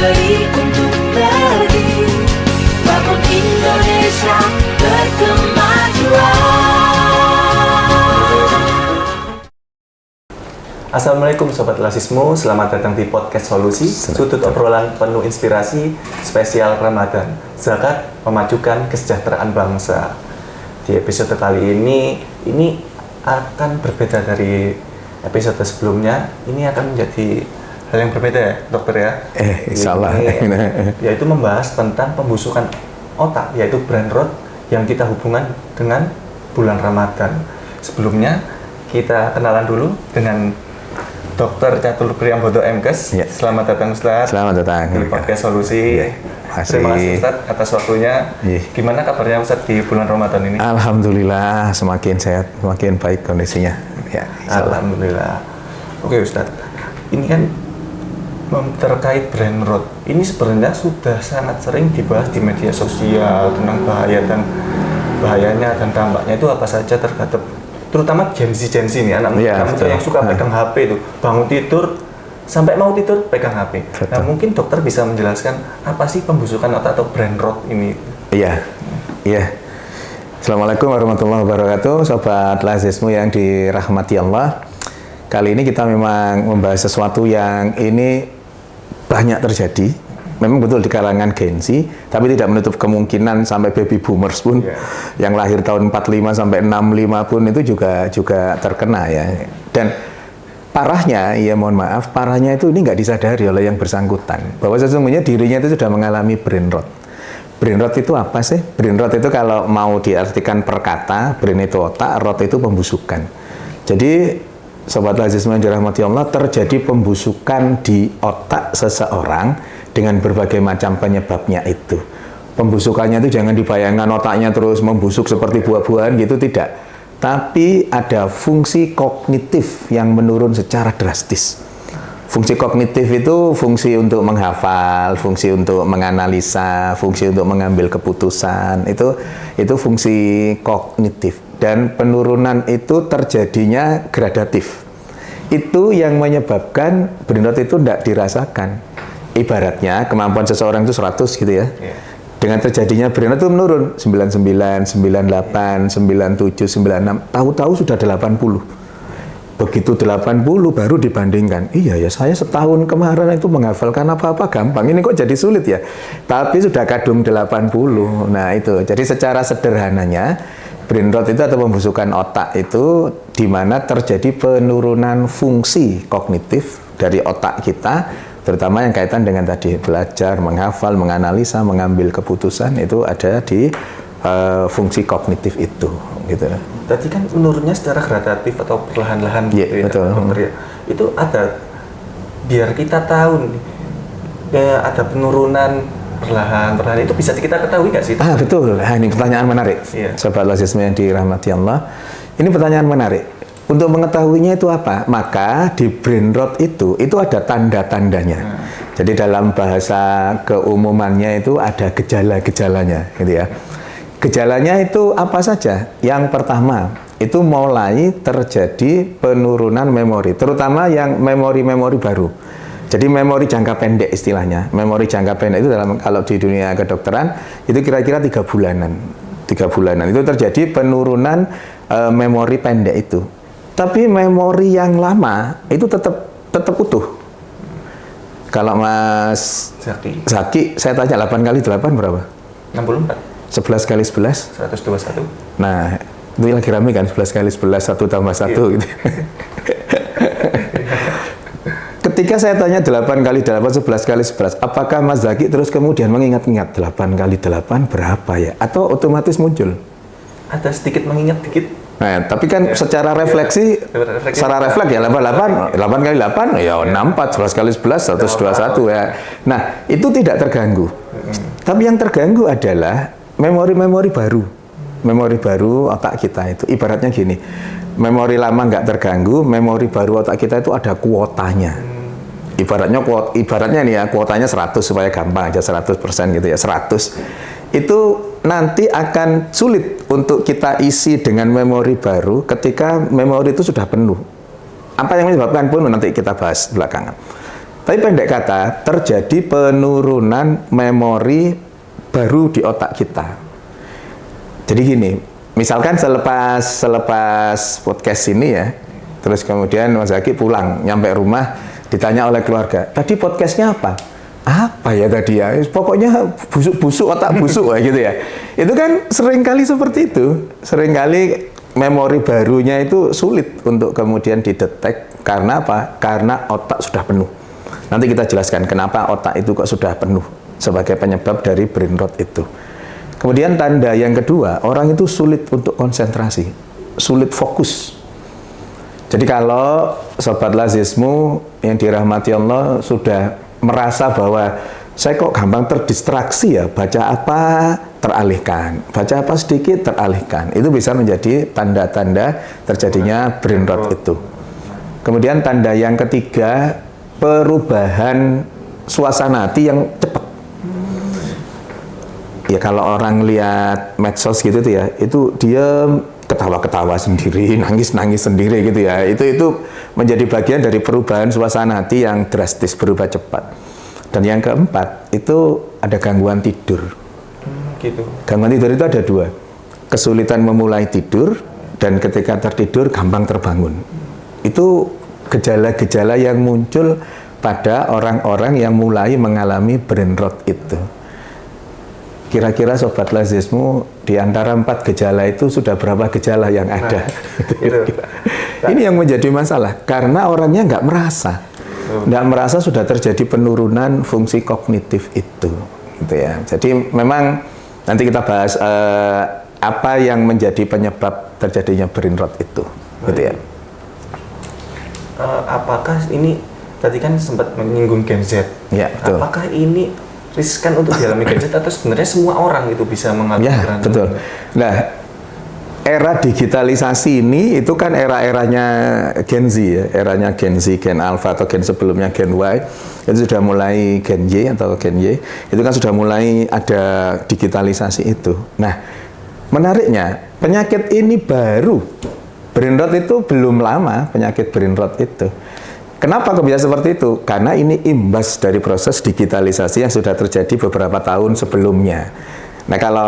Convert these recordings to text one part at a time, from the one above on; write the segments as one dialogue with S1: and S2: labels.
S1: beri untuk bagi, bangun Indonesia berkemajuan.
S2: Assalamualaikum Sobat Lasismo, selamat datang di Podcast Solusi, sudut obrolan penuh inspirasi spesial Ramadan, zakat memajukan kesejahteraan bangsa. Di episode kali ini akan berbeda dari episode sebelumnya. Ini akan menjadi hal yang berbeda ya, dokter ya?
S3: Insyaallah.
S2: Yaitu membahas tentang pembusukan otak, yaitu brain rot yang kita hubungan dengan bulan Ramadan. Sebelumnya kita kenalan dulu dengan Dr. Catur Priambodo MKes.
S3: Ya.
S2: Selamat datang Ustaz.
S3: Selamat datang
S2: di Podcast Solusi.
S3: Ya.
S2: Terima kasih Ustaz atas waktunya.
S3: Ya.
S2: Gimana kabarnya Ustaz di bulan Ramadan ini?
S3: Alhamdulillah semakin sehat, semakin baik kondisinya. Ya,
S2: Alhamdulillah. Oke Ustaz, ini kan terkait brain rot. Ini sebenarnya sudah sangat sering dibahas di media sosial tentang bahayanya dan dampaknya itu apa saja terhadap terutama Gen Z nih anak muda yang suka pegang HP itu, bangun tidur sampai mau tidur pegang HP.
S3: Betul.
S2: Nah mungkin dokter bisa menjelaskan apa sih pembusukan otak atau brain rot ini?
S3: Iya. Assalamualaikum warahmatullahi wabarakatuh, Sobat Lasismo yang dirahmati Allah. Kali ini kita memang membahas sesuatu yang ini banyak terjadi. Memang betul di kalangan Gen Z, tapi tidak menutup kemungkinan sampai baby boomers pun yang lahir tahun 45 sampai 65 pun itu juga terkena ya. Dan parahnya, ya mohon maaf, parahnya itu ini nggak disadari oleh yang bersangkutan bahwa sesungguhnya dirinya itu sudah mengalami brain rot. Brain rot itu apa sih? Brain rot itu kalau mau diartikan per kata, brain itu otak, rot itu pembusukan. Jadi Sobat Lasismo yang dirahmati Allah, terjadi pembusukan di otak seseorang dengan berbagai macam penyebabnya itu. Pembusukannya itu jangan dibayangkan otaknya terus membusuk seperti buah-buahan gitu, tidak. Tapi ada fungsi kognitif yang menurun secara drastis. Fungsi kognitif itu fungsi untuk menghafal, fungsi untuk menganalisa, fungsi untuk mengambil keputusan. Itu fungsi kognitif. Dan penurunan itu terjadinya gradatif. Itu yang menyebabkan brain rot itu tidak dirasakan. Ibaratnya kemampuan seseorang itu 100 gitu ya. Dengan terjadinya brain rot itu menurun 99, 98, 97, 96, tahu-tahu sudah 80. Begitu 80 baru dibandingkan. Iya ya, saya setahun kemarin itu menghafalkan apa-apa gampang. Ini kok jadi sulit ya. Tapi sudah kadung 80. Nah, itu. Jadi secara sederhananya brain rot itu atau pembusukan otak itu di mana terjadi penurunan fungsi kognitif dari otak kita, terutama yang kaitan dengan tadi belajar, menghafal, menganalisa, mengambil keputusan, itu ada di fungsi kognitif itu gitu.
S2: Tadi kan menurunnya secara gradatif atau perlahan-lahan gitu ya,
S3: betul.
S2: Dokter ya. Itu ada biar kita tahu ada penurunan perlahan itu bisa kita ketahui nggak sih?
S3: Betul. Ini pertanyaan menarik. Sobat Lasismo yang dirahmati Allah. Ini pertanyaan menarik. Untuk mengetahuinya itu apa? Maka di brain rot itu ada tanda-tandanya. Jadi dalam bahasa keumumannya itu ada gejala-gejalanya, gitu ya. Gejalanya itu apa saja? Yang pertama, itu mulai terjadi penurunan memori, terutama yang memori-memori baru. Jadi memori jangka pendek istilahnya. Memori jangka pendek itu kalau di dunia kedokteran itu kira-kira 3 bulanan. 3 bulanan itu terjadi penurunan memori pendek itu. Tapi memori yang lama itu tetap utuh. Kalau Mas Zaki, saya tanya 8 kali 8 berapa?
S2: 64.
S3: 11 kali 11?
S2: 121.
S3: Nah, itu lagi rame kan 11 kali 11, 1 tambah 1 gitu. Ketika saya tanya 8 kali 8, 11 kali 11, apakah Mas Zaki terus kemudian mengingat-ingat 8 kali 8 berapa ya? Atau otomatis muncul?
S2: Ada sedikit mengingat dikit.
S3: Nah, tapi kan secara refleksi, secara refleks ya 8 kali 8 ya 64, 11 kali 11, 121 ya. Nah, itu tidak terganggu. Tapi yang terganggu adalah memori-memori baru. Memori baru otak kita itu. Ibaratnya gini, memori lama nggak terganggu, memori baru otak kita itu ada kuotanya. Ibaratnya nih ya, kuotanya 100 supaya gampang aja, 100% gitu ya, 100. Itu nanti akan sulit untuk kita isi dengan memori baru ketika memori itu sudah penuh. Apa yang menyebabkan penuh nanti kita bahas belakangan. Tapi pendek kata, terjadi penurunan memori baru di otak kita. Jadi gini, misalkan selepas podcast ini ya, terus kemudian Mas Zaki pulang, nyampe rumah, ditanya oleh keluarga, tadi podcastnya apa? Apa ya tadi ya? Pokoknya busuk-busuk, otak busuk gitu ya. Itu kan seringkali seperti itu. Seringkali memori barunya itu sulit untuk kemudian didetek. Karena apa? Karena otak sudah penuh. Nanti kita jelaskan kenapa otak itu kok sudah penuh sebagai penyebab dari brain rot itu. Kemudian tanda yang kedua, orang itu sulit untuk konsentrasi, sulit fokus. Jadi kalau Sobat Lazismu yang dirahmati Allah sudah merasa bahwa saya kok gampang terdistraksi ya, baca apa teralihkan, baca apa sedikit teralihkan, itu bisa menjadi tanda-tanda terjadinya brain rot itu. Kemudian tanda yang ketiga, perubahan suasana hati yang cepat. Ya kalau orang lihat medsos gitu tuh ya, itu dia ketawa-ketawa sendiri, nangis-nangis sendiri gitu ya. Itu menjadi bagian dari perubahan suasana hati yang drastis, berubah cepat. Dan yang keempat, itu ada gangguan tidur.
S2: Gitu.
S3: Gangguan tidur itu ada dua. Kesulitan memulai tidur, dan ketika tertidur gampang terbangun. Itu gejala-gejala yang muncul pada orang-orang yang mulai mengalami brain rot itu. Kira-kira Sobat Lazismu di antara 4 gejala itu sudah berapa gejala yang ada? Ini yang menjadi masalah karena orangnya nggak merasa, sudah terjadi penurunan fungsi kognitif itu, gitu ya. Jadi memang nanti kita bahas apa yang menjadi penyebab terjadinya brain rot itu, gitu ya.
S2: Apakah ini tadi kan sempat menyinggung Gen Z? Ya, betul. Apakah ini riskan untuk dialami Gen Z atau sebenarnya semua orang itu bisa mengalami?
S3: Ya, betul. Nah, era digitalisasi ini itu kan era-eranya Gen Z ya, eranya Gen Z, Gen Alpha atau Gen sebelumnya Gen Y, itu sudah mulai Gen Y atau Gen Y, itu kan sudah mulai ada digitalisasi itu. Nah, menariknya penyakit ini baru, brain rot itu belum lama penyakit brain rot itu. Kenapa kok bisa seperti itu? Karena ini imbas dari proses digitalisasi yang sudah terjadi beberapa tahun sebelumnya. Nah, kalau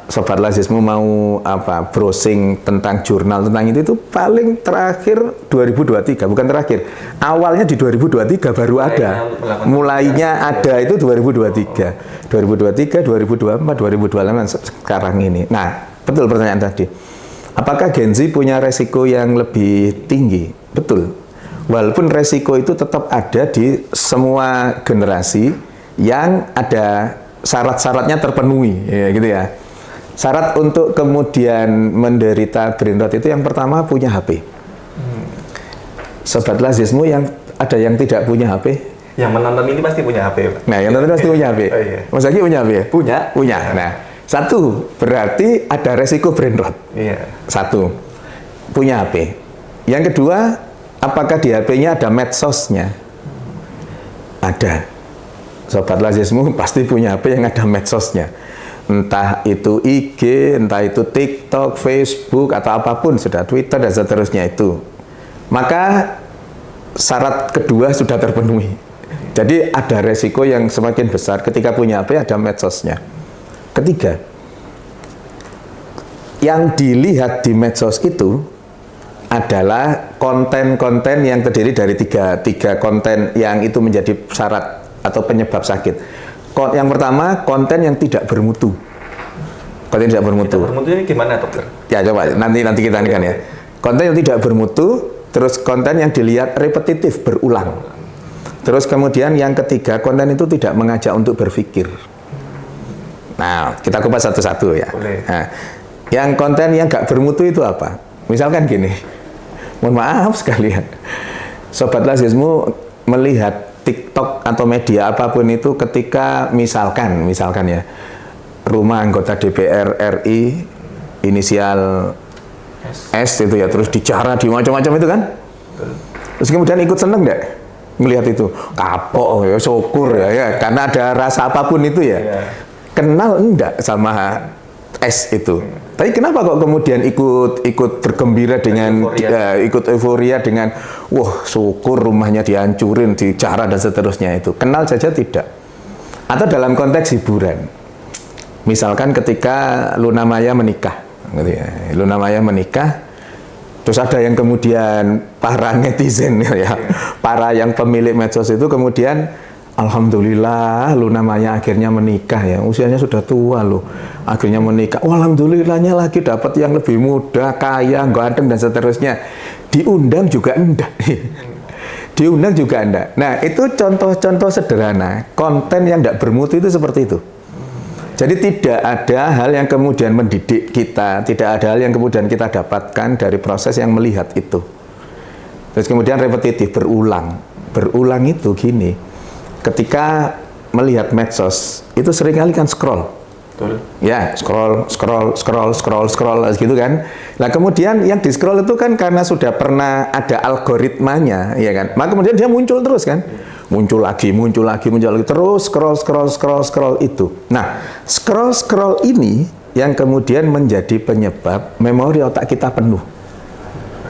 S3: Sobat Lazismu mau browsing tentang jurnal tentang itu paling terakhir 2023, bukan terakhir. Awalnya di 2023 baru ada. Mulainya ada itu 2023. 2023, 2024, 2025 sekarang ini. Nah, betul pertanyaan tadi. Apakah Gen Z punya resiko yang lebih tinggi? Betul. Walaupun resiko itu tetap ada di semua generasi yang ada syarat-syaratnya terpenuhi, ya, gitu ya. Syarat untuk kemudian menderita brain rot itu yang pertama punya HP. Sobat Lazismu yang ada yang tidak punya HP?
S2: Yang menonton ini pasti punya HP, Pak.
S3: Nah, yang menonton pasti punya HP.
S2: Oh, iya.
S3: Mas Zaki punya HP ya?
S2: Punya.
S3: Punya. Nah, satu berarti ada resiko brain rot.
S2: Iya.
S3: Satu, punya HP. Yang kedua, apakah di HP-nya ada medsosnya? Ada. Sobat Lazismu pasti punya HP yang ada medsosnya. Entah itu IG, entah itu TikTok, Facebook, atau apapun, sudah Twitter, dan seterusnya itu. Maka syarat kedua sudah terpenuhi. Jadi ada resiko yang semakin besar ketika punya HP ada medsosnya. Ketiga, yang dilihat di medsos itu adalah konten-konten yang terdiri dari tiga konten yang itu menjadi syarat atau penyebab sakit. Yang pertama, konten yang tidak bermutu. Konten tidak bermutu.
S2: Tidak bermutu ini gimana, dokter?
S3: Ya coba nanti kita kan ya. Konten yang tidak bermutu, terus konten yang dilihat repetitif, berulang. Terus kemudian yang ketiga, konten itu tidak mengajak untuk berpikir. Nah, kita kupas satu-satu ya. Nah, yang konten yang nggak bermutu itu apa? Misalkan gini. Mohon maaf sekalian, Sobat Lazismu melihat TikTok atau media apapun itu ketika misalkan ya, rumah anggota DPR RI inisial S itu ya, terus dicara di macam-macam itu kan, terus kemudian ikut seneng nggak melihat itu? Kapok ya, syukur ya, karena ada rasa apapun itu ya. Kenal enggak sama S itu? Tapi kenapa kok kemudian ikut bergembira dengan ikut euforia dengan wah syukur rumahnya dihancurin, dijarah dan seterusnya itu. Kenal saja tidak. Atau dalam konteks hiburan. Misalkan ketika Luna Maya menikah, gitu ya. Luna Maya menikah, terus ada yang kemudian para netizen ya, para yang pemilik medsos itu kemudian alhamdulillah Luna Maya akhirnya menikah ya, usianya sudah tua loh, akhirnya menikah. Oh, alhamdulillahnya lagi dapat yang lebih muda, kaya, ganteng dan seterusnya. Diundang juga enggak. Diundang juga enggak. Nah, itu contoh-contoh sederhana konten yang enggak bermutu itu seperti itu. Jadi tidak ada hal yang kemudian mendidik kita, tidak ada hal yang kemudian kita dapatkan dari proses yang melihat itu. Terus kemudian repetitif, berulang. Berulang itu gini, ketika melihat medsos, itu seringkali kan scroll.
S2: Betul.
S3: Ya, scroll gitu kan. Nah, kemudian yang di-scroll itu kan karena sudah pernah ada algoritmanya, ya kan. Maka kemudian dia muncul terus kan. Muncul lagi, terus scroll itu. Nah, scroll ini yang kemudian menjadi penyebab memori otak kita penuh.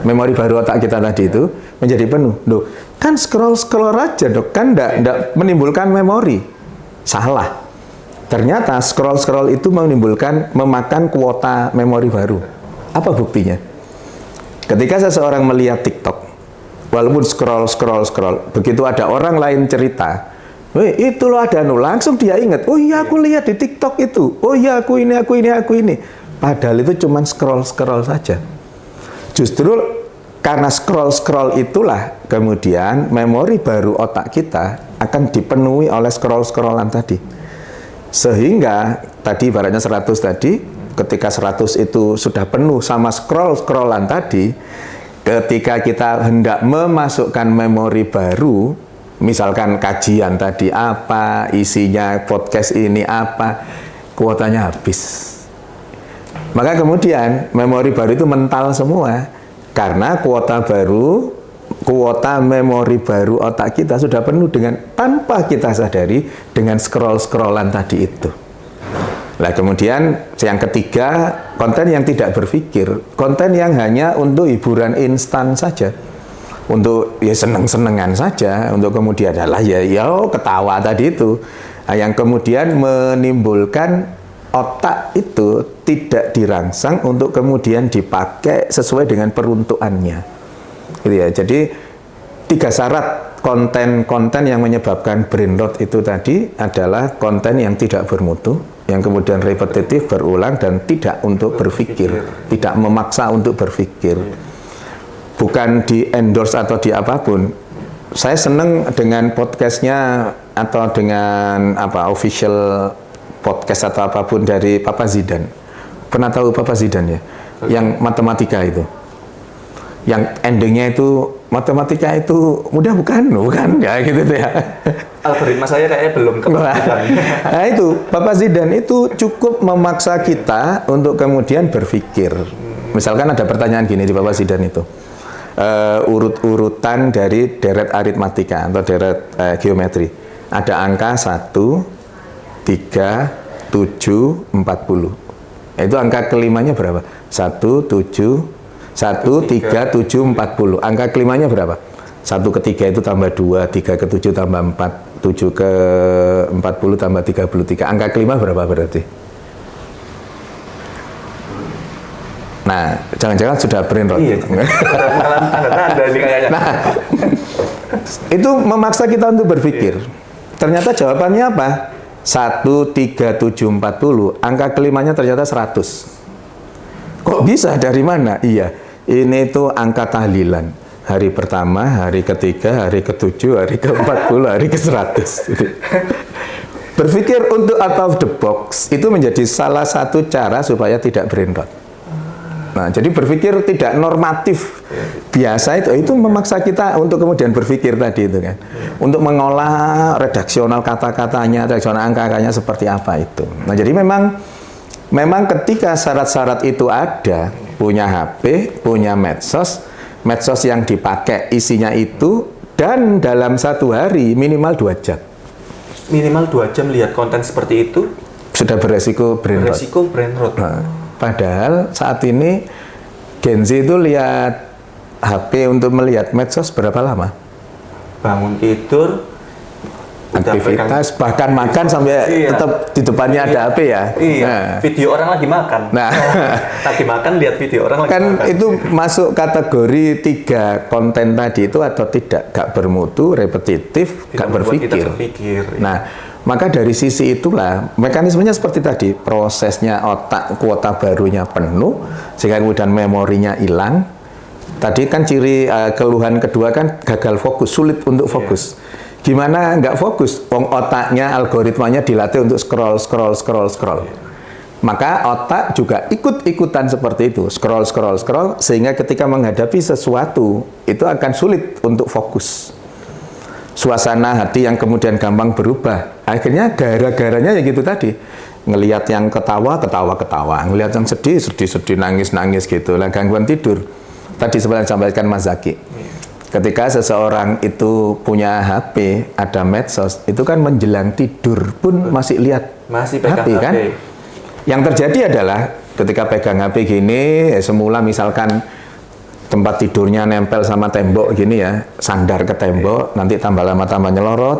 S3: Memori baru otak kita tadi itu menjadi penuh. Loh, kan scroll aja dok, kan enggak menimbulkan memori. Salah. Ternyata scroll itu memakan kuota memori baru. Apa buktinya? Ketika seseorang melihat TikTok, walaupun scroll, begitu ada orang lain cerita, weh itu loh ada langsung dia ingat, oh iya aku lihat di TikTok itu, oh iya aku ini. Padahal itu cuma scroll saja. Justru karena scroll itulah kemudian memori baru otak kita akan dipenuhi oleh scrollan tadi. Sehingga tadi ibaratnya 100 tadi, ketika 100 itu sudah penuh sama scrollan tadi, ketika kita hendak memasukkan memori baru, misalkan kajian tadi apa, isinya podcast ini apa, kuotanya habis. Maka kemudian memori baru itu mental semua, karena kuota memori baru otak kita sudah penuh dengan tanpa kita sadari dengan scrollan tadi itu. Nah, kemudian yang ketiga, konten yang tidak berpikir, konten yang hanya untuk hiburan instan saja, untuk ya seneng-senengan saja, untuk kemudian adalah ya ketawa tadi itu, nah, yang kemudian menimbulkan otak itu tidak dirangsang untuk kemudian dipakai sesuai dengan peruntukannya, gitu ya. Jadi 3 syarat konten yang menyebabkan brain rot itu tadi adalah konten yang tidak bermutu, yang kemudian repetitif, berulang, dan tidak untuk berpikir, tidak memaksa untuk berpikir. Bukan di endorse atau di apapun. Saya senang dengan podcastnya atau dengan official podcast atau apapun dari Papa Zidan. Pernah tahu Papa Zidan ya? Yang matematika itu. Yang endingnya itu matematika itu mudah bukan ya gitu ya.
S2: Algoritma saya kayaknya belum kepastian.
S3: Nah itu Bapak Zidan itu cukup memaksa kita untuk kemudian berpikir. Misalkan ada pertanyaan gini di Bapak Zidan itu, urut-urutan dari deret aritmatika atau deret geometri. Ada angka 1, 3, 7, 40. Itu angka kelimanya berapa? 1, 3, 7, 40. Angka kelimanya berapa? 1 ke 3 itu tambah 2, 3 ke 7 tambah 4, 7 ke 40 tambah 33. Angka kelima berapa berarti? Nah, jangan-jangan sudah brain rot.
S2: Iya. Tanda-tanda ini kayaknya.
S3: Nah, itu memaksa kita untuk berpikir. Ternyata jawabannya apa? 1, 3, 7, 40. Angka kelimanya ternyata 100. Kok bisa? Dari mana? Iya, ini itu angka tahlilan. Hari pertama, hari ketiga, hari ke-7, hari ke-40, hari ke-100. Berpikir untuk out of the box itu menjadi salah satu cara supaya tidak brain rot. Nah, jadi berpikir tidak normatif biasa itu memaksa kita untuk kemudian berpikir tadi itu kan. Untuk mengolah redaksional kata-katanya, redaksional angka-angkanya seperti apa itu. Nah, jadi memang ketika syarat-syarat itu ada, punya HP, punya medsos yang dipakai isinya itu, dan dalam 1 hari minimal 2 jam.
S2: Minimal 2 jam lihat konten seperti itu
S3: sudah beresiko brain rot.
S2: Beresiko brain rot.
S3: Nah, Padahal saat ini Gen Z itu lihat HP untuk melihat medsos berapa lama?
S2: Bangun tidur, udah
S3: Aktivitas, bahkan makan sampai
S2: Iya.
S3: tetap di depannya ada HP ya?
S2: Iya,
S3: Nah.
S2: video orang lagi makan.
S3: Nah.
S2: Lagi makan lihat video orang lagi
S3: Kan
S2: makan.
S3: itu masuk kategori 3 konten tadi itu atau tidak? Gak bermutu, repetitif,
S2: Tidak
S3: gak
S2: membuat kita
S3: berpikir.
S2: berpikir.
S3: Nah, maka dari sisi itulah mekanismenya seperti tadi, prosesnya otak kuota barunya penuh sehingga kemudian memorinya hilang. Tadi kan ciri keluhan kedua kan gagal fokus, sulit untuk fokus. Gimana nggak fokus? Otaknya, algoritmanya dilatih untuk scroll. Maka otak juga ikut-ikutan seperti itu, scroll, sehingga ketika menghadapi sesuatu itu akan sulit untuk fokus. Suasana hati yang kemudian gampang berubah. Akhirnya gara-garanya ya gitu tadi. Ngelihat yang ketawa, ngelihat yang sedih, nangis gitu. Lah gangguan tidur. Tadi sebenarnya sampaikan Mas Zaki. Ketika seseorang itu punya HP, ada medsos, itu kan menjelang tidur pun masih lihat
S2: Masih pegang HP.
S3: kan? Yang terjadi adalah ketika pegang HP gini, semula misalkan tempat tidurnya nempel sama tembok gini ya, sandar ke tembok, nanti tambah lama tambah nyelorot,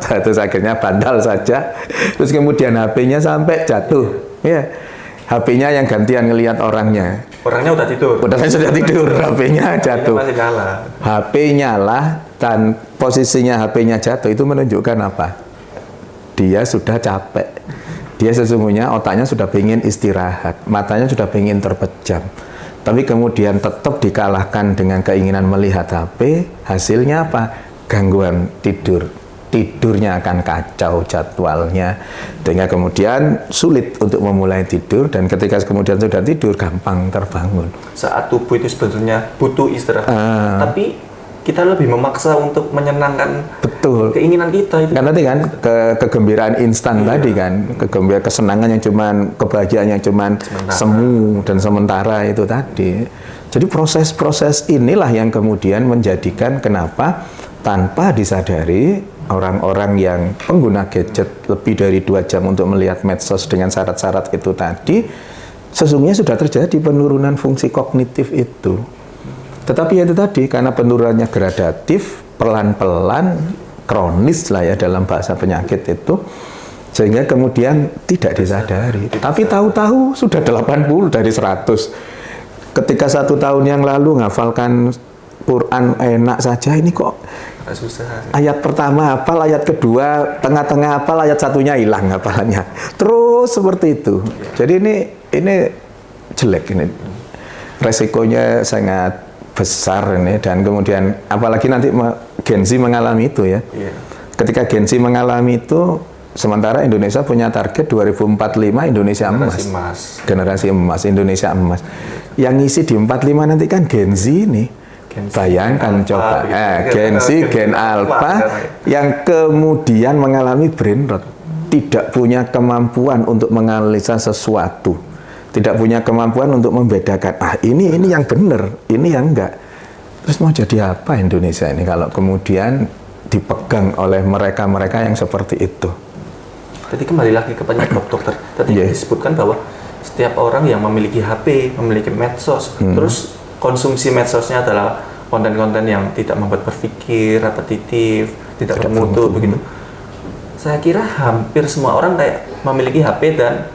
S3: terus akhirnya bandal saja, terus kemudian HP-nya sampai jatuh, ya, HP-nya yang gantian ngelihat orangnya.
S2: Orangnya udah tidur.
S3: Sudah tidur, HP-nya jatuh.
S2: Masih nyala.
S3: HP nyala dan posisinya HP-nya jatuh itu menunjukkan apa? Dia sudah capek. Dia sesungguhnya otaknya sudah ingin istirahat, matanya sudah ingin terpejam. Tapi kemudian tetap dikalahkan dengan keinginan melihat HP, hasilnya apa? Gangguan tidur. Tidurnya akan kacau jadwalnya, sehingga kemudian sulit untuk memulai tidur, dan ketika kemudian sudah tidur, gampang terbangun.
S2: Saat tubuh itu sebetulnya butuh istirahat. Tapi kita lebih memaksa untuk menyenangkan
S3: Betul.
S2: keinginan kita itu.
S3: Kan tadi kan kegembiraan instan tadi kan, kesenangan yang cuman, kebahagiaan yang cuman semu dan sementara itu tadi. Jadi proses-proses inilah yang kemudian menjadikan kenapa tanpa disadari orang-orang yang pengguna gadget lebih dari 2 jam untuk melihat medsos dengan syarat-syarat itu tadi, sesungguhnya sudah terjadi penurunan fungsi kognitif itu. Tetapi itu tadi, karena penurunannya gradatif, pelan-pelan, kronis lah ya dalam bahasa penyakit itu, sehingga kemudian tidak disadari. Tapi tahu-tahu sudah 80 dari 100. Ketika 1 tahun yang lalu ngafalkan Quran enak saja, ini kok
S2: Susah.
S3: ayat pertama hafal, ayat kedua, tengah-tengah hafal, ayat satunya hilang hafalannya. Terus seperti itu. Jadi ini jelek ini. Resikonya sangat besar ini, dan kemudian apalagi nanti Gen Z mengalami itu ya.
S2: Iya.
S3: Ketika Gen Z mengalami itu, sementara Indonesia punya target 2045 Indonesia emas. Generasi emas, Indonesia emas. Yang ngisi di 45 nanti kan Gen Z nih. Bayangkan coba, Gen Z, Gen Alpha yang kemudian mengalami brain rot, tidak punya kemampuan untuk menganalisa sesuatu, tidak punya kemampuan untuk membedakan, ini yang benar, ini yang enggak. Terus mau jadi apa Indonesia ini kalau kemudian dipegang oleh mereka-mereka yang seperti itu?
S2: Tadi kembali lagi ke penyebab dokter. Tadi disebutkan bahwa setiap orang yang memiliki HP, memiliki medsos, terus konsumsi medsosnya adalah konten-konten yang tidak membuat berpikir, repetitif, tidak bermutu begitu. Saya kira hampir semua orang kayak memiliki HP dan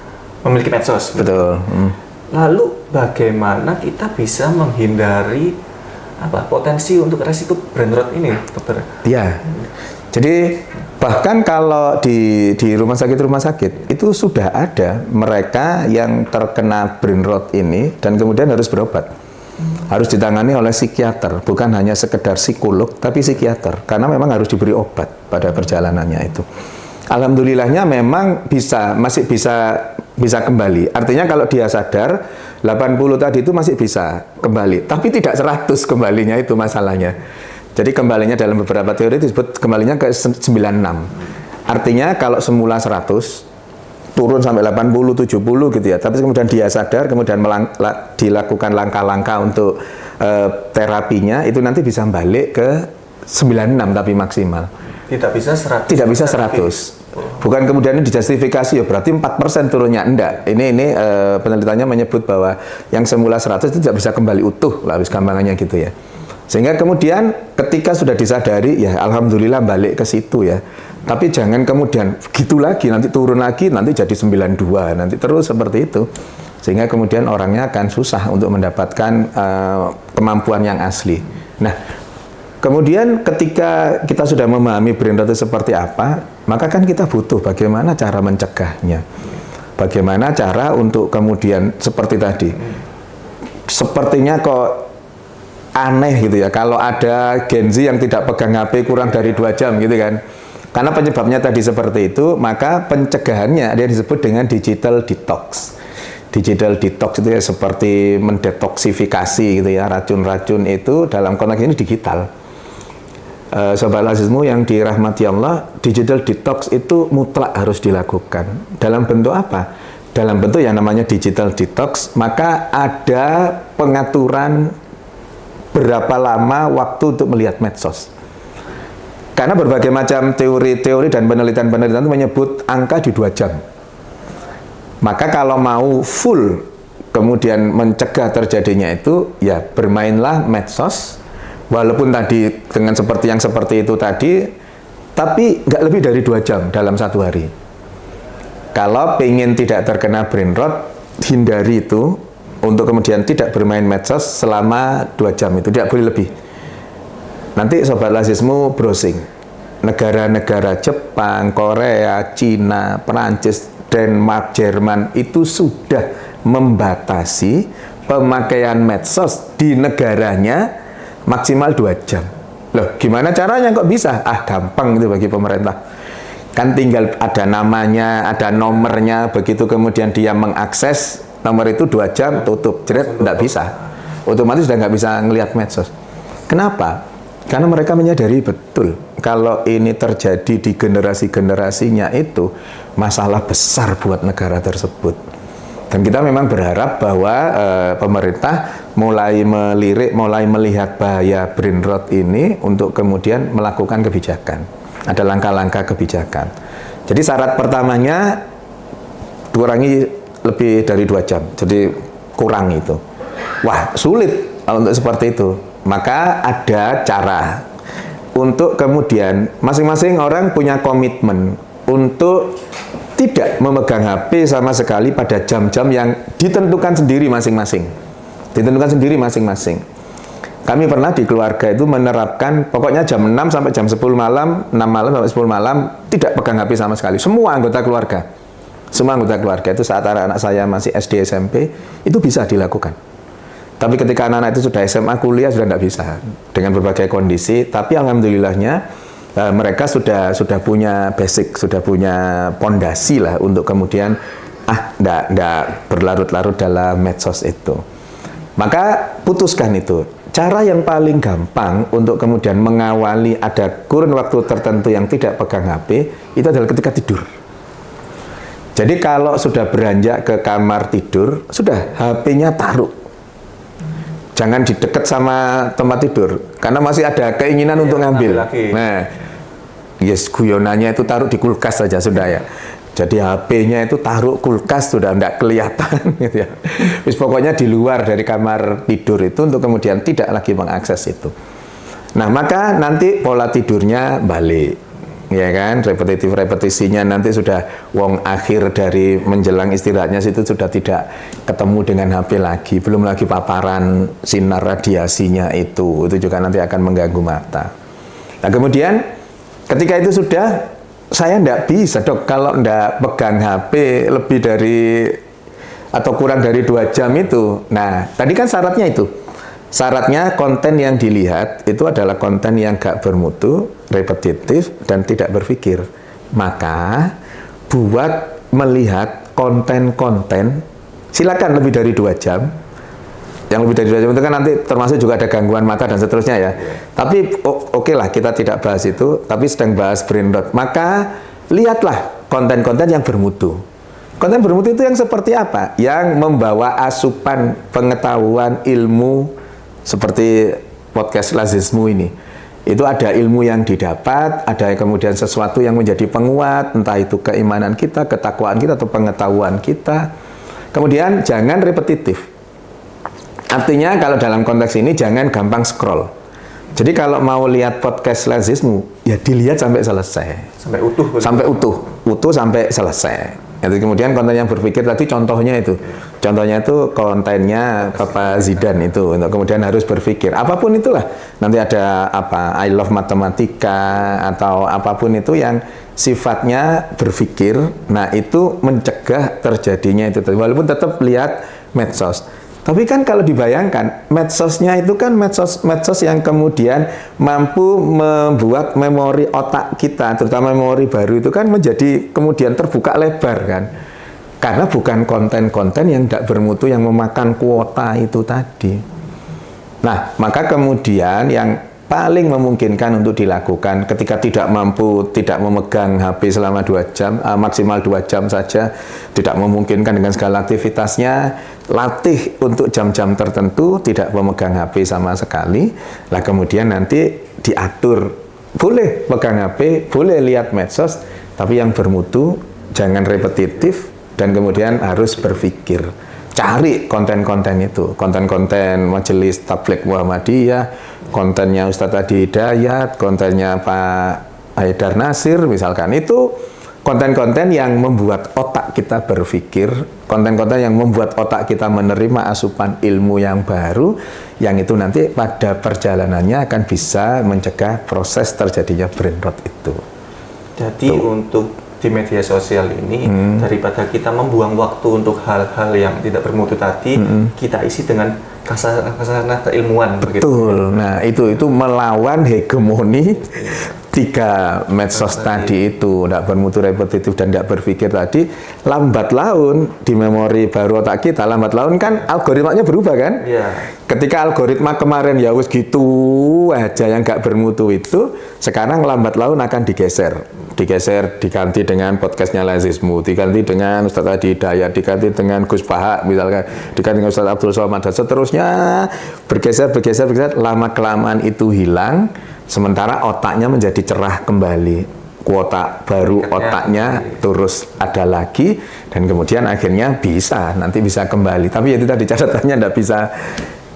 S2: memiliki medsos.
S3: Betul.
S2: Lalu bagaimana kita bisa menghindari potensi untuk resiko brain rot ini, dokter?
S3: Iya. Jadi bahkan kalau di rumah sakit itu sudah ada mereka yang terkena brain rot ini dan kemudian harus berobat. Harus ditangani oleh psikiater, bukan hanya sekedar psikolog, tapi psikiater, karena memang harus diberi obat pada perjalanannya itu. Alhamdulillahnya memang masih bisa kembali. Artinya kalau dia sadar, 80 tadi itu masih bisa kembali, tapi tidak 100 kembalinya, itu masalahnya. Jadi kembalinya dalam beberapa teori disebut kembalinya ke 96. Artinya kalau semula 100, turun sampai 80, 70 gitu ya. Tapi kemudian dia sadar, kemudian dilakukan langkah-langkah untuk terapinya, itu nanti bisa balik ke 96 tapi maksimal.
S2: Tidak bisa 100.
S3: Tidak bisa 100. Bukan kemudian ini dijustifikasi ya berarti 4% turunnya, enggak. Ini penelitiannya menyebut bahwa yang semula 100 itu tidak bisa kembali utuh lah, wis gampangannya gitu ya. Sehingga kemudian ketika sudah disadari ya alhamdulillah balik ke situ ya. Tapi jangan kemudian gitu lagi, nanti turun lagi, nanti jadi 92, nanti terus seperti itu. Sehingga kemudian orangnya akan susah untuk mendapatkan kemampuan yang asli. Nah, kemudian ketika kita sudah memahami brain rot itu seperti apa, maka kan kita butuh bagaimana cara mencegahnya. Bagaimana cara untuk kemudian seperti tadi. Sepertinya kok aneh gitu ya, kalau ada Gen Z yang tidak pegang HP kurang dari 2 jam gitu kan. Karena penyebabnya tadi seperti itu, maka pencegahannya ada yang disebut dengan digital detox. Digital detox itu ya seperti mendetoksifikasi gitu ya, racun-racun itu dalam konteks ini digital. Sobat Lazismu yang dirahmati Allah, digital detox itu mutlak harus dilakukan. Dalam bentuk apa? Dalam bentuk yang namanya digital detox, maka ada pengaturan berapa lama waktu untuk melihat medsos. Karena berbagai macam teori-teori dan penelitian-penelitian itu menyebut angka di 2 jam. Maka kalau mau full kemudian mencegah terjadinya itu, ya bermainlah medsos, walaupun tadi dengan seperti yang seperti itu tadi, tapi nggak lebih dari 2 jam dalam 1 hari. Kalau pengen tidak terkena brain rot, hindari itu untuk kemudian tidak bermain medsos selama 2 jam itu, tidak boleh lebih. Nanti Sobat Lazismu browsing. Negara-negara Jepang, Korea, Cina, Perancis, Denmark, Jerman itu sudah membatasi pemakaian medsos di negaranya maksimal 2 jam. Loh, gimana caranya kok bisa? Ah, gampang itu bagi pemerintah. Kan tinggal ada namanya, ada nomornya, begitu kemudian dia mengakses nomor itu 2 jam, tutup, jeret, nggak bisa. Otomatis sudah nggak bisa ngelihat medsos. Kenapa? Karena mereka menyadari betul kalau ini terjadi di generasi-generasinya itu masalah besar buat negara tersebut. Dan kita memang berharap bahwa pemerintah mulai melirik, mulai melihat bahaya brain rot ini untuk kemudian melakukan kebijakan. Ada langkah-langkah kebijakan. Jadi syarat pertamanya kurangi lebih dari 2 jam. Jadi kurang itu. Wah, sulit kalau untuk seperti itu. Maka ada cara untuk kemudian masing-masing orang punya komitmen untuk tidak memegang HP sama sekali pada jam-jam yang ditentukan sendiri masing-masing. Ditentukan sendiri masing-masing. Kami pernah di keluarga itu menerapkan pokoknya jam 6 sampai jam 10 malam, 6 malam sampai 10 malam tidak pegang HP sama sekali. Semua anggota keluarga. Semua anggota keluarga itu saat anak-anak saya masih SD SMP itu bisa dilakukan. Tapi ketika anak-anak itu sudah SMA, kuliah sudah tidak bisa dengan berbagai kondisi. Tapi alhamdulillahnya mereka sudah punya basic, sudah punya pondasi lah untuk kemudian tidak berlarut-larut dalam medsos itu. Maka putuskan itu. Cara yang paling gampang untuk kemudian mengawali ada kurun waktu tertentu yang tidak pegang HP itu adalah ketika tidur. Jadi kalau sudah beranjak ke kamar tidur, sudah HP-nya taruh. Jangan di dekat sama tempat tidur, karena masih ada keinginan untuk ngambil. Nah, yes, guyonannya itu taruh di kulkas saja sudah ya. Jadi HP-nya itu taruh kulkas sudah tidak kelihatan gitu ya. Terus pokoknya di luar dari kamar tidur itu untuk kemudian tidak lagi mengakses itu. Nah, maka nanti pola tidurnya balik. Ya kan, repetisinya nanti sudah wong akhir dari menjelang istirahatnya situ sudah tidak ketemu dengan HP lagi, belum lagi paparan sinar radiasinya itu juga nanti akan mengganggu mata. Nah kemudian ketika itu sudah, saya tidak bisa dok kalau tidak pegang HP lebih dari atau kurang dari 2 jam itu. Nah tadi kan syaratnya itu. Syaratnya konten yang dilihat itu adalah konten yang gak bermutu, repetitif, dan tidak berpikir. Maka buat melihat konten-konten, silakan lebih dari 2 jam. Yang lebih dari 2 jam itu kan nanti termasuk juga ada gangguan mata dan seterusnya ya. Tapi oke lah, kita tidak bahas itu, tapi sedang bahas brain rot. Maka lihatlah konten-konten yang bermutu. Konten bermutu itu yang seperti apa? Yang membawa asupan pengetahuan, ilmu, seperti podcast Lazismu ini Itu ada ilmu yang didapat, ada kemudian sesuatu yang menjadi penguat, entah itu keimanan kita, ketakwaan kita, atau pengetahuan kita. Kemudian jangan repetitif. Artinya kalau dalam konteks ini jangan gampang scroll. Jadi kalau mau lihat podcast Lazismu, ya dilihat sampai selesai.
S2: Sampai utuh.
S3: Sampai utuh sampai selesai. Jadi kemudian konten yang berpikir tadi contohnya itu. Contohnya itu kontennya Bapak Zidan itu. Untuk kemudian harus berpikir. Apapun itulah. Nanti ada apa, I love matematika atau apapun itu yang sifatnya berpikir. Nah, itu mencegah terjadinya itu. Walaupun tetap lihat medsos. Tapi kan kalau dibayangkan, medsosnya itu kan medsos yang kemudian mampu membuat memori otak kita, terutama memori baru itu kan menjadi kemudian terbuka lebar kan. Karena bukan konten-konten yang tidak bermutu yang memakan kuota itu tadi. Nah, maka kemudian yang paling memungkinkan untuk dilakukan ketika tidak mampu, tidak memegang HP selama 2 jam, maksimal 2 jam saja, tidak memungkinkan dengan segala aktivitasnya, latih untuk jam-jam tertentu, tidak memegang HP sama sekali, lah kemudian nanti diatur, boleh pegang HP, boleh lihat medsos, tapi yang bermutu, jangan repetitif, dan kemudian harus berpikir. Cari konten-konten itu, konten-konten Majelis Tabligh Muhammadiyah, kontennya Ustadz Adi Hidayat, kontennya Pak Haidar Nasir, misalkan itu konten-konten yang membuat otak kita berpikir, konten-konten yang membuat otak kita menerima asupan ilmu yang baru, yang itu nanti pada perjalanannya akan bisa mencegah proses terjadinya brain rot itu.
S2: Jadi untuk di media sosial ini, daripada kita membuang waktu untuk hal-hal yang tidak bermutu tadi, kita isi dengan kasana keilmuan.
S3: Betul. Nah, itu melawan hegemoni 3 medsos tadi itu, tidak bermutu, repetitif, dan tidak berpikir tadi. Lambat laun di memori baru otak kita, lambat laun kan algoritmanya berubah kan?
S2: Yeah.
S3: Ketika algoritma kemarin ya wis gitu aja yang nggak bermutu itu, sekarang lambat laun akan digeser, diganti dengan podcastnya Lazismu, diganti dengan Ustadz Adi Hidayat, diganti dengan Gus Paha misalkan, diganti dengan Ustadz Abdul Somad, dan seterusnya bergeser, lama-kelamaan itu hilang, sementara otaknya menjadi cerah kembali. Kuota baru otaknya terus ada lagi, dan kemudian akhirnya nanti bisa kembali. Tapi itu tadi catatannya tidak bisa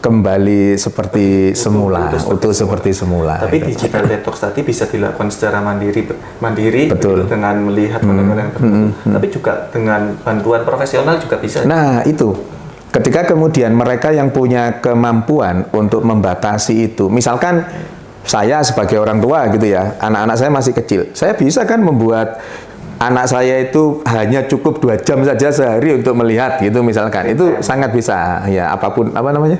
S3: kembali seperti semula, utuh seperti semula.
S2: Tapi digital detox tadi bisa dilakukan secara mandiri
S3: betul,
S2: dengan melihat konten-konten tertentu. Tapi juga dengan bantuan profesional juga bisa.
S3: Nah, itu. Ketika kemudian mereka yang punya kemampuan untuk membatasi itu, misalkan saya sebagai orang tua gitu ya, anak-anak saya masih kecil, saya bisa kan membuat anak saya itu hanya cukup 2 jam saja sehari untuk melihat gitu misalkan, itu sangat bisa ya, apapun apa namanya,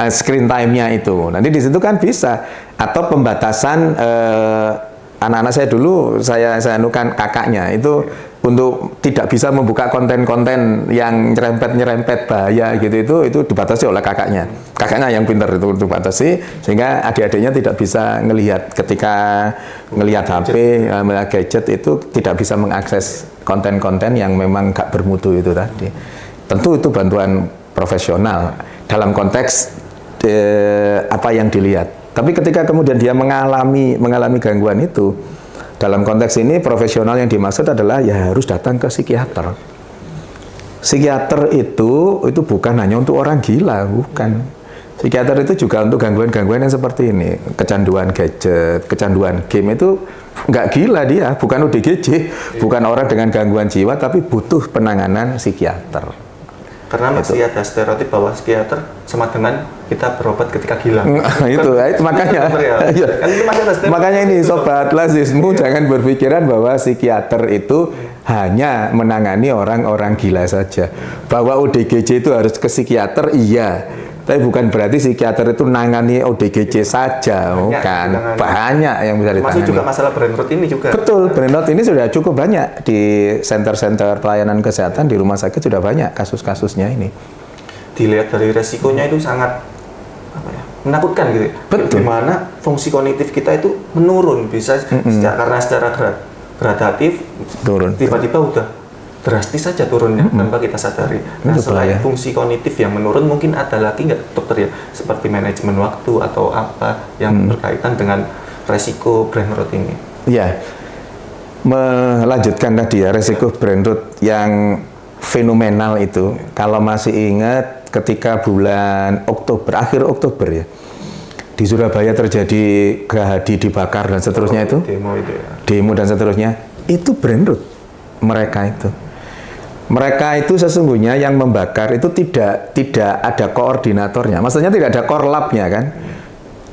S3: screen time-nya itu nanti di situ kan bisa. Atau pembatasan anak-anak saya dulu, saya anukan kakaknya itu untuk tidak bisa membuka konten-konten yang nyerempet bahaya gitu, itu dibatasi oleh kakaknya yang pintar itu dibatasi, sehingga adik-adiknya tidak bisa ngelihat, ketika ngelihat HP, melihat gadget itu tidak bisa mengakses konten-konten yang memang gak bermutu itu tadi. Tentu itu bantuan profesional dalam konteks apa yang dilihat. Tapi ketika kemudian dia mengalami gangguan itu, dalam konteks ini profesional yang dimaksud adalah ya harus datang ke psikiater. Psikiater itu bukan hanya untuk orang gila, bukan. Psikiater itu juga untuk gangguan-gangguan yang seperti ini, kecanduan gadget, kecanduan game, itu nggak gila dia, bukan ODGJ, bukan orang dengan gangguan jiwa, tapi butuh penanganan psikiater.
S2: Karena masih ada stereotip bahwa psikiater sama dengan kita berobat ketika gila.
S3: Itu makanya. Makanya ini Sobat Lazismu, jangan berpikiran bahwa psikiater itu hanya menangani orang-orang gila saja. Bahwa ODGJ itu harus ke psikiater, iya. Tapi bukan berarti psikiater itu nangani ODGJ saja, bukan. Banyak yang bisa ditangani.
S2: Masih juga masalah brain rot ini juga.
S3: Betul, brain rot ini sudah cukup banyak di center-center pelayanan kesehatan, di rumah sakit sudah banyak kasus-kasusnya ini. Dilihat
S2: dari resikonya itu sangat menakutkan gitu. Betul. Dimana fungsi kognitif kita itu menurun, bisa karena secara gradatif turun. Tiba-tiba udah drastis saja turunnya tanpa kita sadari. Nah,
S3: Betul,
S2: selain
S3: ya.
S2: fungsi kognitif yang menurun, mungkin ada lagi nggak dokter ya, seperti manajemen waktu atau apa yang berkaitan dengan resiko brain rot ini?
S3: Ya, melanjutkan tadi ya, resiko brain rot yang fenomenal itu. Kalau masih ingat ketika bulan Oktober, akhir Oktober ya, di Surabaya terjadi Gerahadi dibakar dan seterusnya itu,
S2: Demo itu ya.
S3: demo dan seterusnya, itu brain rot mereka itu. Mereka itu sesungguhnya yang membakar itu tidak ada koordinatornya. Maksudnya tidak ada korlapnya kan.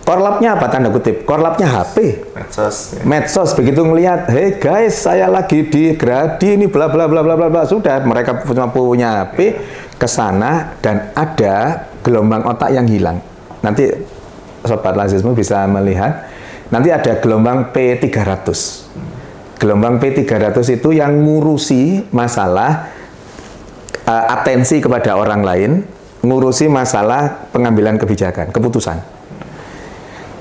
S3: Korlapnya apa tanda kutip? Korlapnya HP.
S2: Medsos. Ya.
S3: Medsos begitu ngelihat, hey guys, saya lagi di Gerahadi ini bla bla bla bla bla bla. Sudah mereka punya HP ke sana dan ada gelombang otak yang hilang. Nanti sobat lazismu bisa melihat, nanti ada gelombang P300. Gelombang P300 itu yang ngurusi masalah atensi kepada orang lain, ngurusi masalah pengambilan kebijakan, keputusan.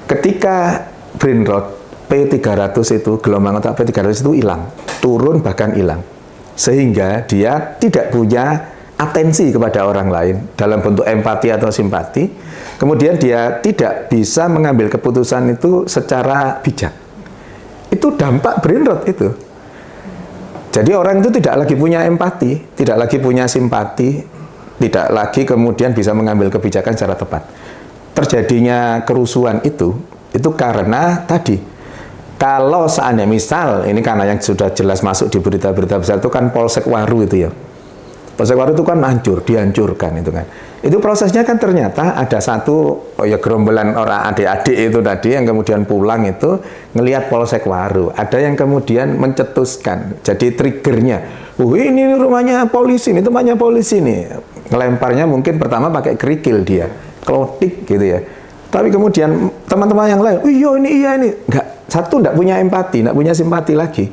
S3: Ketika brain rot P300 itu, gelombang otak P300 itu hilang, turun bahkan hilang. Sehingga dia tidak punya atensi kepada orang lain dalam bentuk empati atau simpati. Kemudian dia tidak bisa mengambil keputusan itu secara bijak. Itu dampak brain rot itu. Jadi orang itu tidak lagi punya empati, tidak lagi punya simpati, tidak lagi kemudian bisa mengambil kebijakan secara tepat. Terjadinya kerusuhan itu karena tadi, kalau seandainya misal, ini karena yang sudah jelas masuk di berita-berita besar itu kan Polsek Waru itu ya. Polsek Waru itu kan dihancurkan itu kan. Itu prosesnya kan ternyata ada satu gerombolan orang adik-adik itu tadi yang kemudian pulang itu ngelihat Polsek Waru. Ada yang kemudian mencetuskan, jadi triggernya. Ini rumahnya polisi, ini tempatnya polisi nih. Ngelemparnya mungkin pertama pakai kerikil dia, klotik gitu ya. Tapi kemudian teman-teman yang lain, iya ini. Satu enggak punya empati, enggak punya simpati lagi.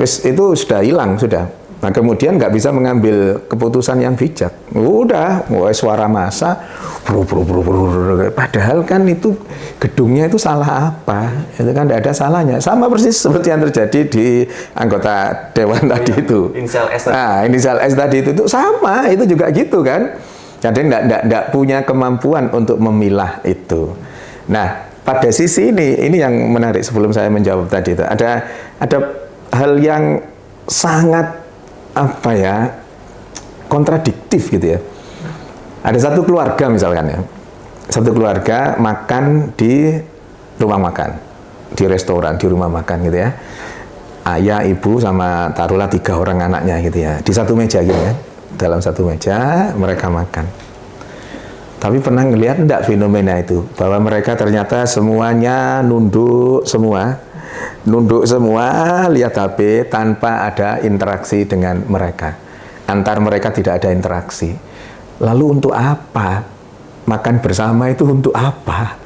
S3: Itu sudah hilang, sudah. Nah, kemudian nggak bisa mengambil keputusan yang bijak. Udah, suara massa, padahal kan itu gedungnya itu salah apa? Itu kan tidak ada salahnya. Sama persis seperti yang terjadi di anggota dewan tadi itu.
S2: Inisial S tadi.
S3: Nah, inisial S tadi itu sama, itu juga gitu kan. Jadi nggak punya kemampuan untuk memilah itu. Nah, pada sisi ini yang menarik sebelum saya menjawab tadi itu ada hal yang sangat kontradiktif gitu ya. Ada satu keluarga misalkan ya, satu keluarga makan di rumah makan, di restoran, di rumah makan gitu ya. Ayah, ibu sama taruhlah 3 orang anaknya gitu ya, di satu meja gitu ya. Dalam satu meja mereka makan. Tapi pernah ngelihat enggak fenomena itu, bahwa mereka ternyata semuanya nunduk semua, lihat HP tanpa ada interaksi dengan mereka. Antar mereka tidak ada interaksi. Lalu untuk apa? Makan bersama itu untuk apa?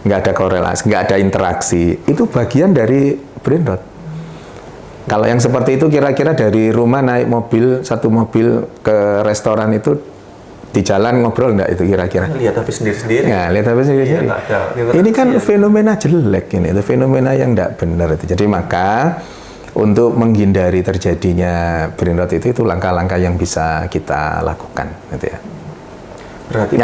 S3: Nggak ada korelasi, nggak ada interaksi. Itu bagian dari brain rot. Kalau yang seperti itu kira-kira dari rumah naik mobil, satu mobil ke restoran itu di jalan ngobrol nggak itu kira-kira?
S2: Lihat HP sendiri-sendiri.
S3: Ya, lihat HP sendiri-sendiri. Ini kan fenomena jelek ini, itu fenomena yang nggak benar itu. Jadi maka untuk menghindari terjadinya brain rot itu langkah-langkah yang bisa kita lakukan, gitu ya.
S2: Berarti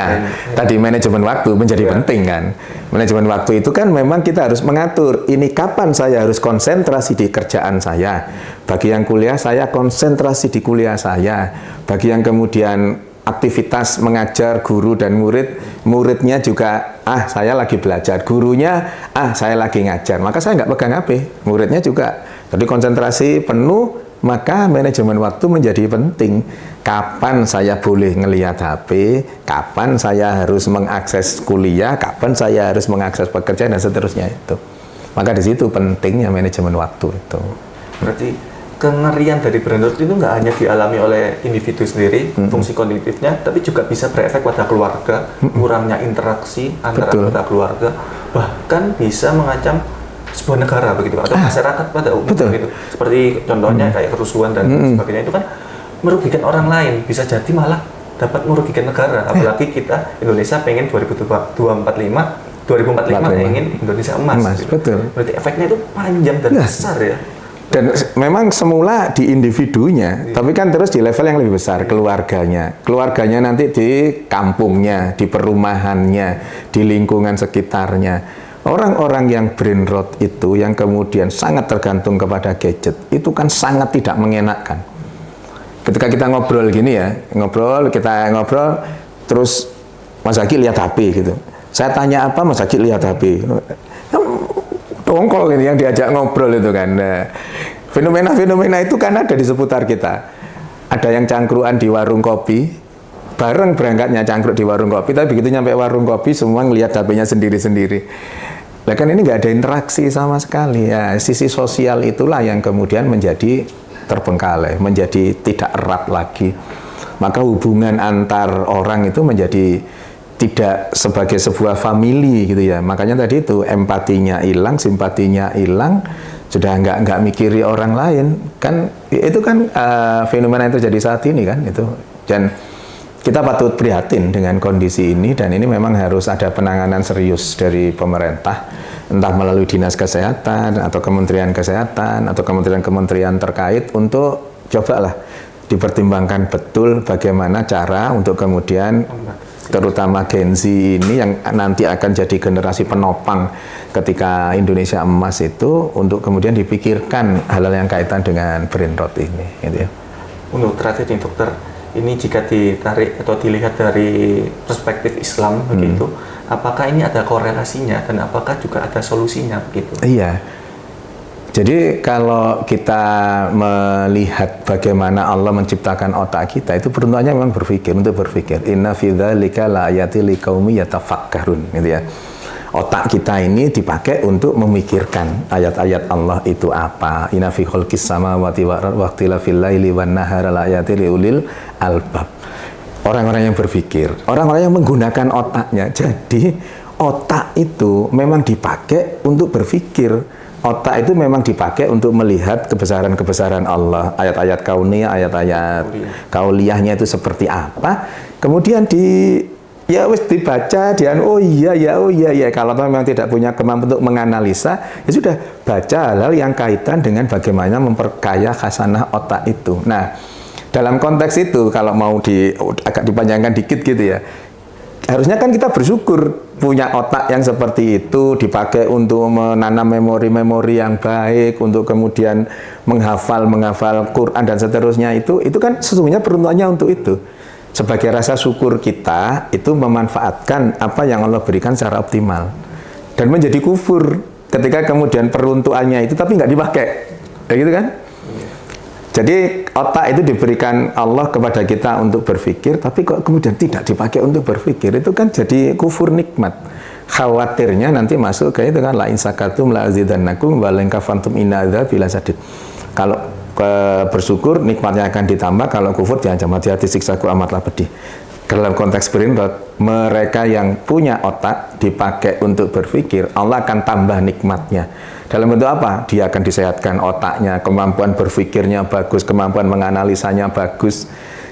S3: tadi manajemen waktu menjadi penting kan. Manajemen waktu itu kan memang kita harus mengatur ini kapan saya harus konsentrasi di kerjaan saya. Bagi yang kuliah saya konsentrasi di kuliah saya. Bagi yang kemudian aktivitas mengajar guru dan muridnya juga saya lagi belajar, gurunya saya lagi ngajar, maka saya nggak pegang HP, muridnya juga. Jadi konsentrasi penuh, maka manajemen waktu menjadi penting. Kapan saya boleh ngelihat HP, kapan saya harus mengakses kuliah, kapan saya harus mengakses pekerjaan dan seterusnya itu. Maka di situ pentingnya manajemen waktu itu.
S2: Berarti kengerian dari brain rot itu nggak hanya dialami oleh individu sendiri, fungsi kognitifnya, tapi juga bisa berefek pada keluarga, kurangnya interaksi antara anggota keluarga, bahkan bisa mengancam sebuah negara begitu atau masyarakat pada umumnya gitu. Seperti contohnya kayak kerusuhan dan sebagainya itu kan merugikan orang lain, bisa jadi malah dapat merugikan negara. Apalagi kita Indonesia pengen 2045 ingin Indonesia emas.
S3: Gitu. Betul.
S2: Berarti efeknya itu panjang dan besar ya.
S3: Dan memang semula di individunya, tapi kan terus di level yang lebih besar, keluarganya. Keluarganya nanti di kampungnya, di perumahannya, di lingkungan sekitarnya. Orang-orang yang brain rot itu, yang kemudian sangat tergantung kepada gadget, itu kan sangat tidak mengenakkan. Ketika kita ngobrol gini ya, kita ngobrol, terus Mas Aki lihat HP gitu. Saya tanya apa, Mas Aki lihat HP. Dongkol ini yang diajak ngobrol itu kan. Nah, fenomena-fenomena itu kan ada di seputar kita. Ada yang cangkruan di warung kopi, bareng berangkatnya cangkruk di warung kopi, tapi begitu nyampe warung kopi semua ngelihat HP-nya sendiri-sendiri. Nah kan ini nggak ada interaksi sama sekali. Ya, sisi sosial itulah yang kemudian menjadi terbengkalai, menjadi tidak erat lagi. Maka hubungan antar orang itu menjadi tidak sebagai sebuah family gitu ya. Makanya tadi itu empatinya hilang, simpatinya hilang, sudah nggak mikiri orang lain. Kan itu kan fenomena yang terjadi saat ini kan itu. Dan kita patut prihatin dengan kondisi ini, dan ini memang harus ada penanganan serius dari pemerintah, entah melalui Dinas Kesehatan atau Kementerian Kesehatan atau kementerian-kementerian terkait, untuk cobalah dipertimbangkan betul bagaimana cara untuk kemudian terutama Gen Z ini yang nanti akan jadi generasi penopang ketika Indonesia emas itu, untuk kemudian dipikirkan hal-hal yang kaitan dengan brain rot ini gitu ya.
S2: Untuk terakhir nih dokter, ini jika ditarik atau dilihat dari perspektif Islam begitu, apakah ini ada korelasinya dan apakah juga ada solusinya begitu?
S3: Iya. Jadi kalau kita melihat bagaimana Allah menciptakan otak kita, itu peruntukannya memang untuk berpikir. Inna fi dzalika laayatil liqaumi yatafakkarun, gitu ya. Otak kita ini dipakai untuk memikirkan ayat-ayat Allah itu apa. Inna fi khalqis samawati wa ikhtilafil laili wan nahari laayatil liulil albab. Orang-orang yang berpikir, orang-orang yang menggunakan otaknya. Jadi otak itu memang dipakai untuk berpikir. Otak itu memang dipakai untuk melihat kebesaran-kebesaran Allah, ayat-ayat kauniyah, ayat-ayat kauliyahnya itu seperti apa. Kemudian dibaca, oh iya. Kalau memang tidak punya kemampuan untuk menganalisa, ya sudah baca hal-hal yang kaitan dengan bagaimana memperkaya khasanah otak itu. Nah, dalam konteks itu kalau mau agak dipanjangkan dikit gitu ya. Harusnya kan kita bersyukur punya otak yang seperti itu, dipakai untuk menanam memori-memori yang baik, untuk kemudian menghafal Quran dan seterusnya. Itu kan sesungguhnya peruntukannya untuk itu. Sebagai rasa syukur kita itu memanfaatkan apa yang Allah berikan secara optimal. Dan menjadi kufur ketika kemudian peruntukannya itu tapi nggak dipakai. Kayak gitu kan? Jadi otak itu diberikan Allah kepada kita untuk berpikir, tapi kok kemudian tidak dipakai untuk berpikir, itu kan jadi kufur nikmat. Khawatirnya nanti masuk ke itu kan, la in sakatum la azidannakum wa la in kafartum inna adzabi lasadid. Kalau bersyukur nikmatnya akan ditambah, kalau kufur diancam hati-hati siksaku amatlah pedih. Dalam konteks brain rot, mereka yang punya otak dipakai untuk berpikir, Allah akan tambah nikmatnya. Dalam bentuk apa? Dia akan disehatkan otaknya, kemampuan berpikirnya bagus, kemampuan menganalisanya bagus.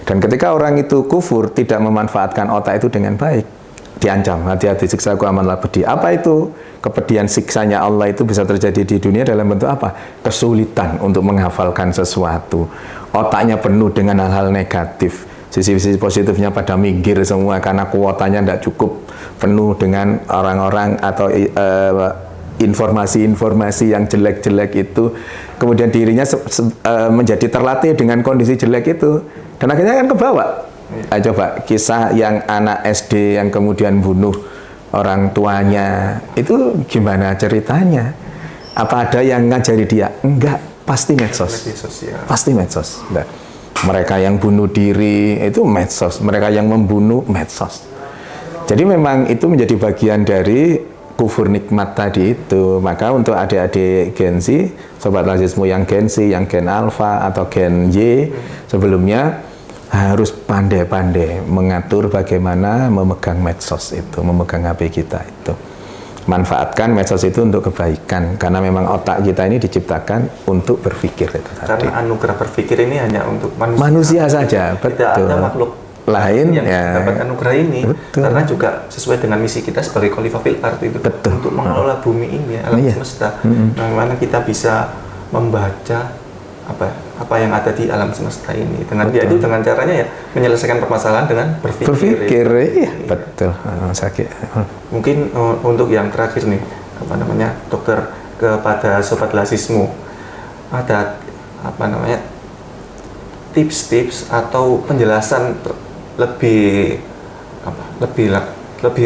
S3: Dan ketika orang itu kufur, tidak memanfaatkan otak itu dengan baik, diancam, hati-hati siksaku amanlah pedih. Apa itu? Kepedihan siksanya Allah itu bisa terjadi di dunia dalam bentuk apa? Kesulitan untuk menghafalkan sesuatu. Otaknya penuh dengan hal-hal negatif. Sisi-sisi positifnya pada minggir semua karena kuotanya tidak cukup, penuh dengan orang-orang atau informasi-informasi yang jelek-jelek itu, kemudian dirinya menjadi terlatih dengan kondisi jelek itu, dan akhirnya kan kebawa. Coba kisah yang anak SD yang kemudian bunuh orang tuanya, itu gimana ceritanya? Apa ada yang ngajari dia? Enggak, pasti medsos. Pasti medsos. Nah, mereka yang bunuh diri itu medsos, mereka yang membunuh medsos. Jadi memang itu menjadi bagian dari kufur nikmat tadi itu. Maka untuk adik-adik Gen Z, sobat lazismu yang Gen Z, yang Gen Alpha atau Gen Y sebelumnya, harus pandai-pandai mengatur bagaimana memegang medsos itu, memegang HP kita itu. Manfaatkan medsos itu untuk kebaikan, karena memang otak kita ini diciptakan untuk berpikir itu tadi.
S2: Karena anugerah berpikir ini hanya untuk
S3: manusia saja, betul.
S2: Tidak ada makhluk
S3: lain
S2: yang
S3: ya,
S2: dapat anugerah ini,
S3: betul.
S2: Karena juga sesuai dengan misi kita sebagai Khalifah fil Ardh itu,
S3: betul.
S2: untuk mengelola bumi ini, alam semesta. Bagaimana kita bisa membaca apa yang ada di alam semesta ini dengan yaitu dengan caranya ya menyelesaikan permasalahan dengan berpikir.
S3: Iya, betul. Sakit.
S2: Mungkin untuk yang terakhir nih, dokter, kepada sobat lasismu, ada tips-tips atau penjelasan lebih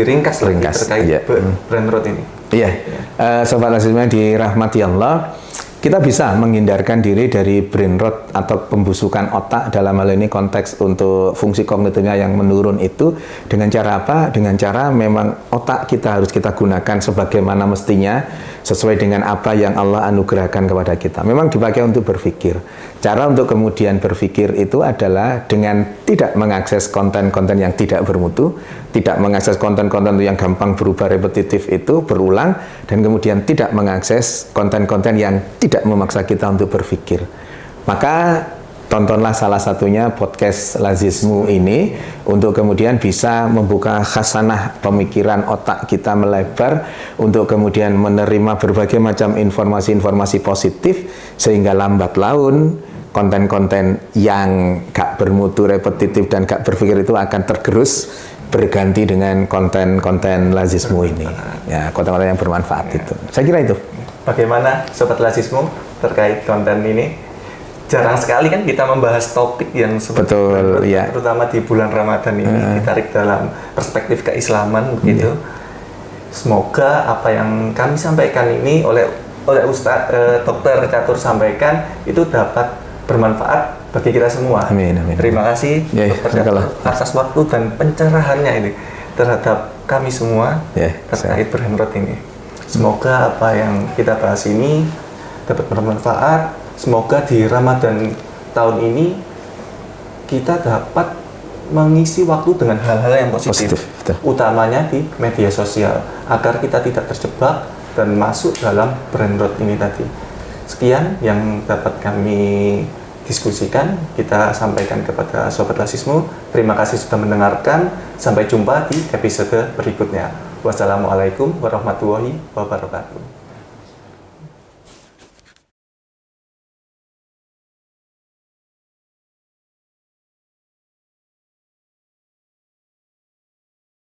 S2: ringkas terkait brain rot ini.
S3: Iya, sobat lasismu yang dirahmati Allah, kita bisa menghindarkan diri dari brain rot atau pembusukan otak, dalam hal ini konteks untuk fungsi kognitifnya yang menurun itu dengan cara apa? Dengan cara memang otak kita harus kita gunakan sebagaimana mestinya, sesuai dengan apa yang Allah anugerahkan kepada kita. Memang dipakai untuk berpikir. Cara untuk kemudian berpikir itu adalah dengan tidak mengakses konten-konten yang tidak bermutu, tidak mengakses konten-konten yang gampang berubah, repetitif itu, berulang, dan kemudian tidak mengakses konten-konten yang tidak memaksa kita untuk berpikir. Maka tontonlah salah satunya podcast Lazismu ini untuk kemudian bisa membuka khasanah pemikiran otak kita melebar untuk kemudian menerima berbagai macam informasi-informasi positif sehingga lambat laun konten-konten yang gak bermutu, repetitif dan gak berpikir itu akan tergerus berganti dengan konten-konten Lazismu ini. Ya, konten-konten yang bermanfaat itu. Saya kira itu.
S2: Bagaimana sobat Lazismu terkait konten ini? Jarang sekali kan kita membahas topik yang seperti
S3: ya.
S2: Terutama di bulan Ramadan ini ditarik dalam perspektif keislaman begitu. Semoga apa yang kami sampaikan ini oleh Ustadz Dr. Catur sampaikan itu dapat bermanfaat bagi kita semua.
S3: Amin.
S2: Terima kasih Dr. Catur atas waktu dan pencerahannya ini terhadap kami semua terkait brain rot ini. Semoga apa yang kita bahas ini dapat bermanfaat. Semoga di Ramadan tahun ini kita dapat mengisi waktu dengan hal-hal yang positif. Utamanya di media sosial, agar kita tidak terjebak dan masuk dalam brain rot ini tadi. Sekian yang dapat kami diskusikan, kita sampaikan kepada Sobat Lazismu. Terima kasih sudah mendengarkan. Sampai jumpa di episode berikutnya. Wassalamualaikum warahmatullahi wabarakatuh.